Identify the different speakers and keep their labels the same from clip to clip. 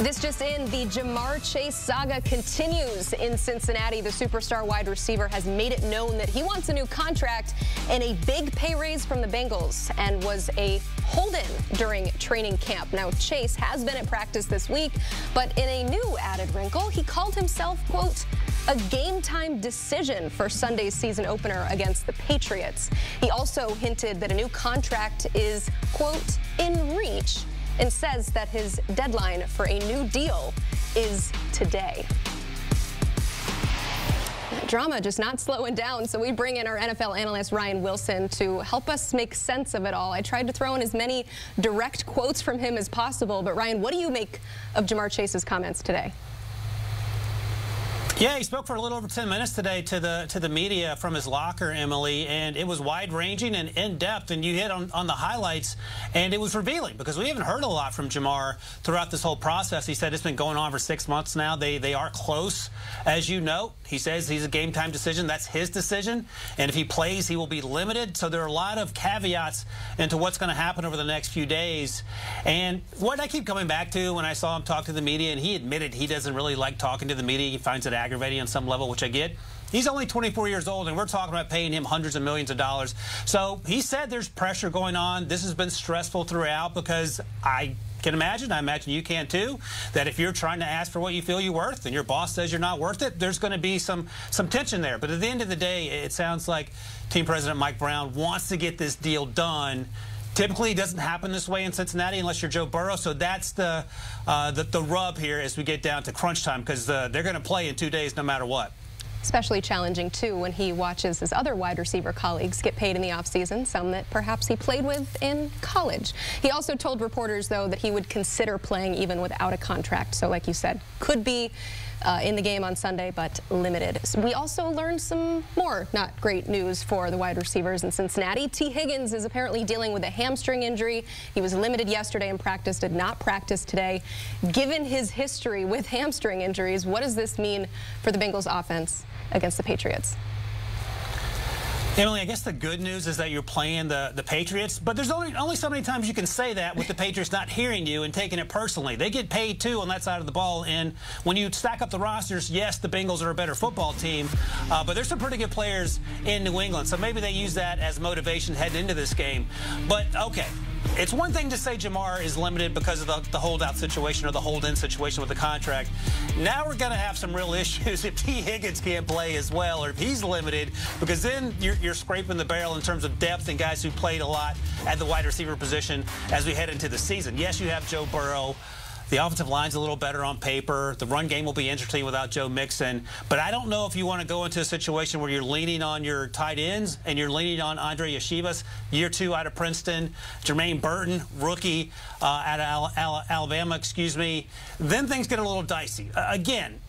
Speaker 1: This just in, the Ja'Marr Chase saga continues in Cincinnati. The superstar wide receiver has made it known that he wants a new contract and a big pay raise from the Bengals, and was a hold-in during training camp. Now, Chase has been at practice this week, but in a new added wrinkle, he called himself, quote, a game-time decision for Sunday's season opener against the Patriots. He also hinted that a new contract is, quote, in reach, and says that his deadline for a new deal is today. Drama just not slowing down, so we bring in our NFL analyst Ryan Wilson to help us make sense of it all. I tried to throw in as many direct quotes from him as possible, but Ryan, what do you make of Ja'Marr Chase's comments today?
Speaker 2: Yeah, he spoke for a little over 10 minutes today to the media from his locker, Emily, and it was wide-ranging and in-depth, and you hit on the highlights, and it was revealing because we haven't heard a lot from Ja'Marr throughout this whole process. He said it's been going on for 6 months now. They are close, as you know. He says he's a game-time decision. That's his decision, and if he plays, he will be limited. So there are a lot of caveats into what's going to happen over the next few days. And what I keep coming back to when I saw him talk to the media, and he admitted he doesn't really like talking to the media. He finds it aggravating on some level, which I get. He's only 24 years old, and we're talking about paying him hundreds of millions of dollars. So he said there's pressure going on. This has been stressful throughout because I can imagine, I imagine you can too, that if you're trying to ask for what you feel you're worth and your boss says you're not worth it, there's going to be some tension there. But at the end of the day, it sounds like Team President Mike Brown wants to get this deal done. Typically, it doesn't happen this way in Cincinnati unless you're Joe Burrow. So that's the rub here as we get down to crunch time, because they're going to play in 2 days no matter what.
Speaker 1: Especially challenging, too, when he watches his other wide receiver colleagues get paid in the offseason, some that perhaps he played with in college. He also told reporters, though, that he would consider playing even without a contract. So, like you said, could be in the game on Sunday, but limited. So we also learned some more not great news for the wide receivers in Cincinnati. T. Higgins is apparently dealing with a hamstring injury. He was limited yesterday in practice, did not practice today. Given his history with hamstring injuries, what does this mean for the Bengals offense against the Patriots?
Speaker 2: Emily, I guess the good news is that you're playing the Patriots, but there's only so many times you can say that with the Patriots not hearing you and taking it personally. They get paid, too, on that side of the ball, and when you stack up the rosters, yes, the Bengals are a better football team, but there's some pretty good players in New England, so maybe they use that as motivation heading into this game. But, okay. It's one thing to say Ja'Marr is limited because of the holdout situation or the hold-in situation with the contract. Now we're going to have some real issues if T. Higgins can't play as well, or if he's limited, because then you're scraping the barrel in terms of depth and guys who played a lot at the wide receiver position as we head into the season. Yes, you have Joe Burrow. The offensive line's a little better on paper. The run game will be interesting without Joe Mixon. But I don't know if you want to go into a situation where you're leaning on your tight ends and you're leaning on Andre Yeshivas, year 2 out of Princeton, Jermaine Burton, rookie out of Alabama, excuse me. Then things get a little dicey. Again,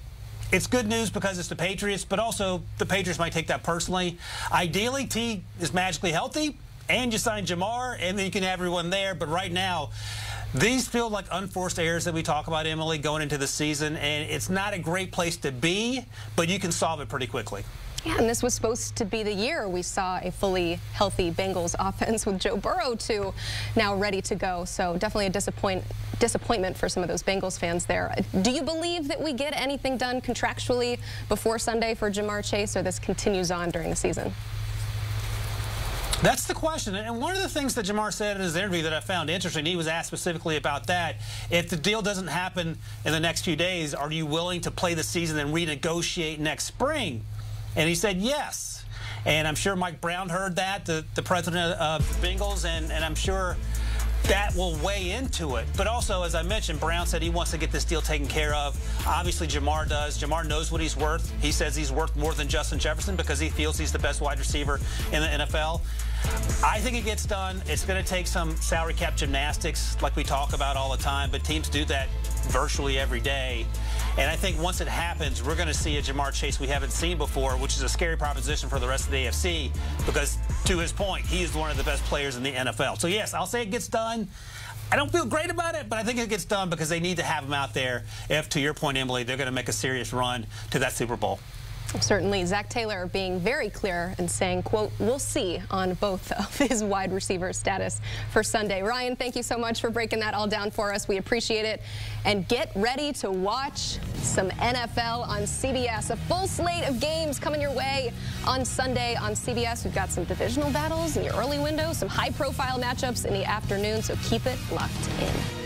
Speaker 2: it's good news because it's the Patriots, but also the Patriots might take that personally. Ideally, T is magically healthy, and you sign Ja'Marr, and then you can have everyone there. But right now, these feel like unforced errors that we talk about, Emily, going into the season, and it's not a great place to be, but you can solve it pretty quickly.
Speaker 1: Yeah, and this was supposed to be the year we saw a fully healthy Bengals offense with Joe Burrow, too, now ready to go. So definitely a disappointment for some of those Bengals fans there. Do you believe that we get anything done contractually before Sunday for Ja'Marr Chase, or this continues on during the season?
Speaker 2: That's the question. And one of the things that Ja'Marr said in his interview that I found interesting, he was asked specifically about that. If the deal doesn't happen in the next few days, are you willing to play the season and renegotiate next spring? And he said yes. And I'm sure Mike Brown heard that, the president of the Bengals, and I'm sure that will weigh into it. But also, as I mentioned, Brown said he wants to get this deal taken care of. Obviously, Ja'Marr does. Ja'Marr knows what he's worth. He says he's worth more than Justin Jefferson because he feels he's the best wide receiver in the NFL. I think it gets done. It's going to take some salary cap gymnastics like we talk about all the time, but teams do that virtually every day. And I think once it happens, we're going to see a Ja'Marr Chase we haven't seen before, which is a scary proposition for the rest of the AFC because, to his point, he is one of the best players in the NFL. So, yes, I'll say it gets done. I don't feel great about it, but I think it gets done because they need to have him out there if, to your point, Emily, they're going to make a serious run to that Super Bowl.
Speaker 1: Certainly, Zach Taylor being very clear and saying, quote, we'll see on both of his wide receiver status for Sunday. Ryan, thank you so much for breaking that all down for us. We appreciate it. And get ready to watch some NFL on CBS. A full slate of games coming your way on Sunday on CBS. We've got some divisional battles in the early window, some high-profile matchups in the afternoon, so keep it locked in.